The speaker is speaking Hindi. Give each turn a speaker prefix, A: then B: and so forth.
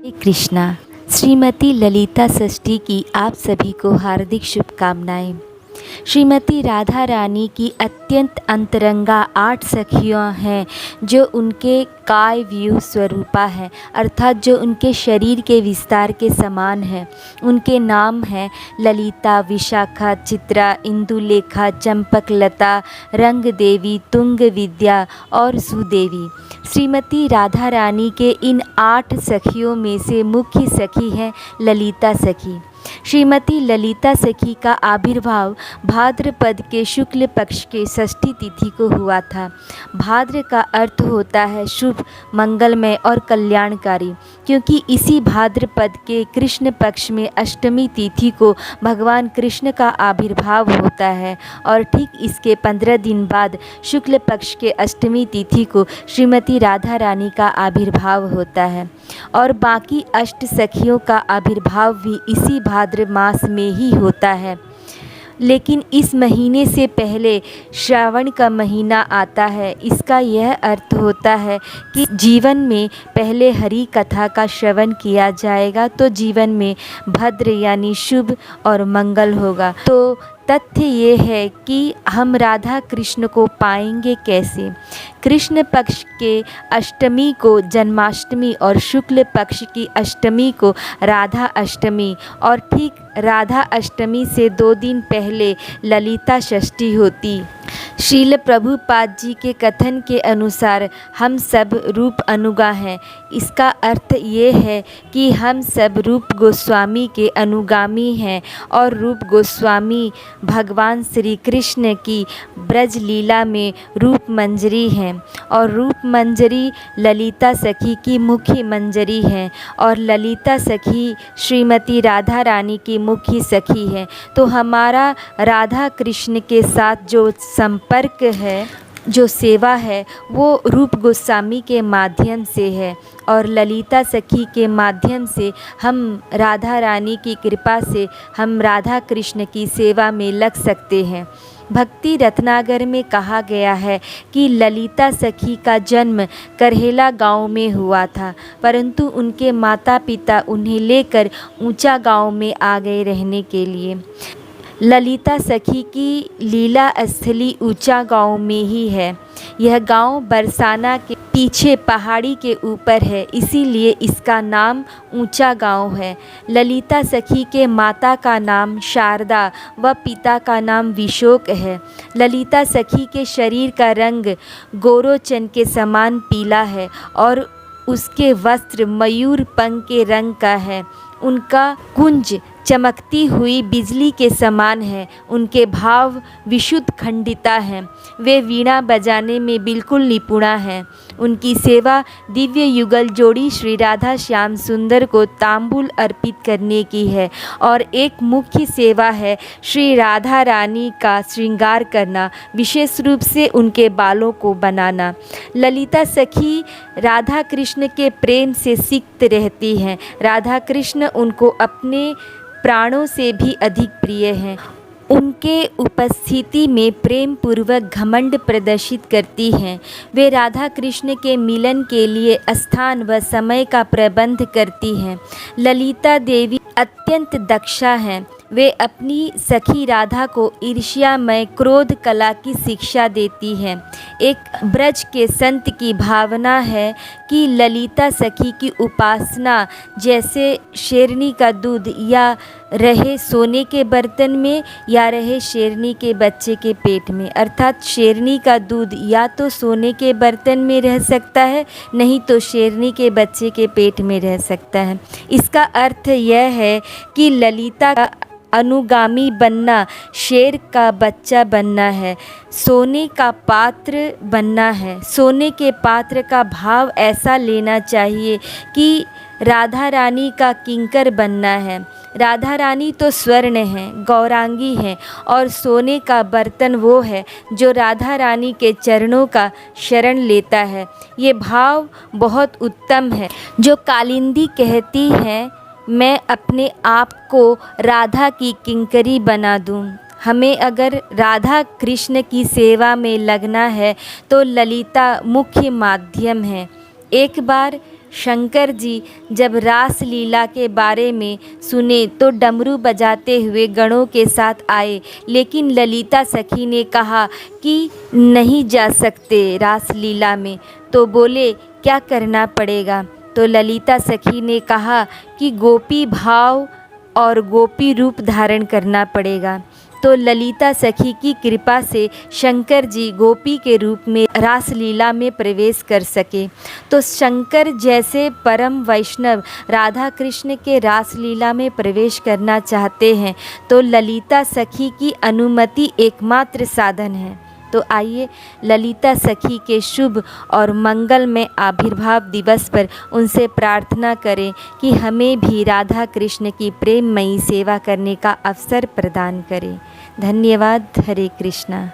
A: हरे कृष्णा। श्रीमती ललिता षष्ठी की आप सभी को हार्दिक शुभकामनाएं। श्रीमती राधा रानी की अत्यंत अंतरंगा 8 सखियाँ हैं जो उनके काय व्यू स्वरूपा है, अर्थात जो उनके शरीर के विस्तार के समान है। उनके नाम हैं ललिता, विशाखा, चित्रा, इंदुलेखा, चंपकलता, रंग देवी, तुंग विद्या और सुदेवी। श्रीमती राधा रानी के इन 8 सखियों में से मुख्य सखी है ललिता सखी। श्रीमती ललिता सखी का आविर्भाव भाद्रपद के शुक्ल पक्ष के षष्ठी तिथि को हुआ था। भाद्र का अर्थ होता है शुभ, मंगलमय और कल्याणकारी, क्योंकि इसी भाद्रपद के कृष्ण पक्ष में अष्टमी तिथि को भगवान कृष्ण का आविर्भाव होता है और ठीक इसके 15 दिन बाद शुक्ल पक्ष के अष्टमी तिथि को श्रीमती राधा रानी का आविर्भाव होता है। और बाकी अष्ट सखियों का आविर्भाव भी इसी भाद्र मास में ही होता है। लेकिन इस महीने से पहले श्रावण का महीना आता है। इसका यह अर्थ होता है कि जीवन में पहले हरि कथा का श्रवण किया जाएगा तो जीवन में भद्र यानी शुभ और मंगल होगा। तो तथ्य ये है कि हम राधा कृष्ण को पाएंगे कैसे। कृष्ण पक्ष के अष्टमी को जन्माष्टमी और शुक्ल पक्ष की अष्टमी को राधा अष्टमी और ठीक राधा अष्टमी से 2 दिन पहले ललिता षष्ठी होती। श्रील प्रभुपाद जी के कथन के अनुसार हम सब रूप अनुगा हैं। इसका अर्थ ये है कि हम सब रूप गोस्वामी के अनुगामी हैं और रूप गोस्वामी भगवान श्री कृष्ण की ब्रज लीला में रूप मंजरी हैं और रूप मंजरी ललिता सखी की मुख्य मंजरी हैं और ललिता सखी श्रीमती राधा रानी की मुख्य सखी है। तो हमारा राधा कृष्ण के साथ जो संपर्क है, जो सेवा है, वो रूप गोस्वामी के माध्यम से है और ललिता सखी के माध्यम से हम राधा रानी की कृपा से हम राधा कृष्ण की सेवा में लग सकते हैं। भक्ति रत्नागर में कहा गया है कि ललिता सखी का जन्म करहेला गांव में हुआ था, परंतु उनके माता पिता उन्हें लेकर ऊंचा गांव में आ गए रहने के लिए। ललिता सखी की लीला स्थली ऊंचा गांव में ही है। यह गांव बरसाना के पीछे पहाड़ी के ऊपर है, इसीलिए इसका नाम ऊंचा गांव है। ललिता सखी के माता का नाम शारदा व पिता का नाम विशोक है। ललिता सखी के शरीर का रंग गोरोचन के समान पीला है और उसके वस्त्र मयूर पंख के रंग का है। उनका कुंज चमकती हुई बिजली के समान है। उनके भाव विशुद्ध खंडिता हैं। वे वीणा बजाने में बिल्कुल निपुणा हैं। उनकी सेवा दिव्य युगल जोड़ी श्री राधा श्याम सुंदर को तांबूल अर्पित करने की है और एक मुख्य सेवा है श्री राधा रानी का श्रृंगार करना, विशेष रूप से उनके बालों को बनाना। ललिता सखी राधा कृष्ण के प्रेम से सिक्त रहती हैं। राधा कृष्ण उनको अपने प्राणों से भी अधिक प्रिय हैं। उनके उपस्थिति में प्रेम पूर्वक घमंड प्रदर्शित करती हैं। वे राधा कृष्ण के मिलन के लिए स्थान व समय का प्रबंध करती हैं। ललिता देवी अत्यंत दक्षा हैं। वे अपनी सखी राधा को ईर्ष्यामय क्रोध कला की शिक्षा देती हैं। एक ब्रज के संत की भावना है कि ललिता सखी की उपासना जैसे शेरनी का दूध या रहे सोने के बर्तन में या रहे शेरनी के बच्चे के पेट में, अर्थात शेरनी का दूध या तो सोने के बर्तन में रह सकता है, नहीं तो शेरनी के बच्चे के पेट में रह सकता है। इसका अर्थ यह है कि ललिता का अनुगामी बनना शेर का बच्चा बनना है, सोने का पात्र बनना है। सोने के पात्र का भाव ऐसा लेना चाहिए कि राधा रानी का किंकर बनना है। राधा रानी तो स्वर्ण है, गौरांगी हैं और सोने का बर्तन वो है जो राधा रानी के चरणों का शरण लेता है। ये भाव बहुत उत्तम है। जो कालिंदी कहती है, मैं अपने आप को राधा की किंकरी बना दूं। हमें अगर राधा कृष्ण की सेवा में लगना है तो ललिता मुख्य माध्यम है। एक बार शंकर जी जब रास लीला के बारे में सुने तो डमरू बजाते हुए गणों के साथ आए, लेकिन ललिता सखी ने कहा कि नहीं जा सकते रास लीला में। तो बोले क्या करना पड़ेगा? तो ललिता सखी ने कहा कि गोपी भाव और गोपी रूप धारण करना पड़ेगा। तो ललिता सखी की कृपा से शंकर जी गोपी के रूप में रासलीला में प्रवेश कर सके। तो शंकर जैसे परम वैष्णव राधा कृष्ण के रासलीला में प्रवेश करना चाहते हैं तो ललिता सखी की अनुमति एकमात्र साधन है। तो आइए ललिता सखी के शुभ और मंगलमय आविर्भाव दिवस पर उनसे प्रार्थना करें कि हमें भी राधा कृष्ण की प्रेममयी सेवा करने का अवसर प्रदान करें। धन्यवाद। हरे कृष्णा।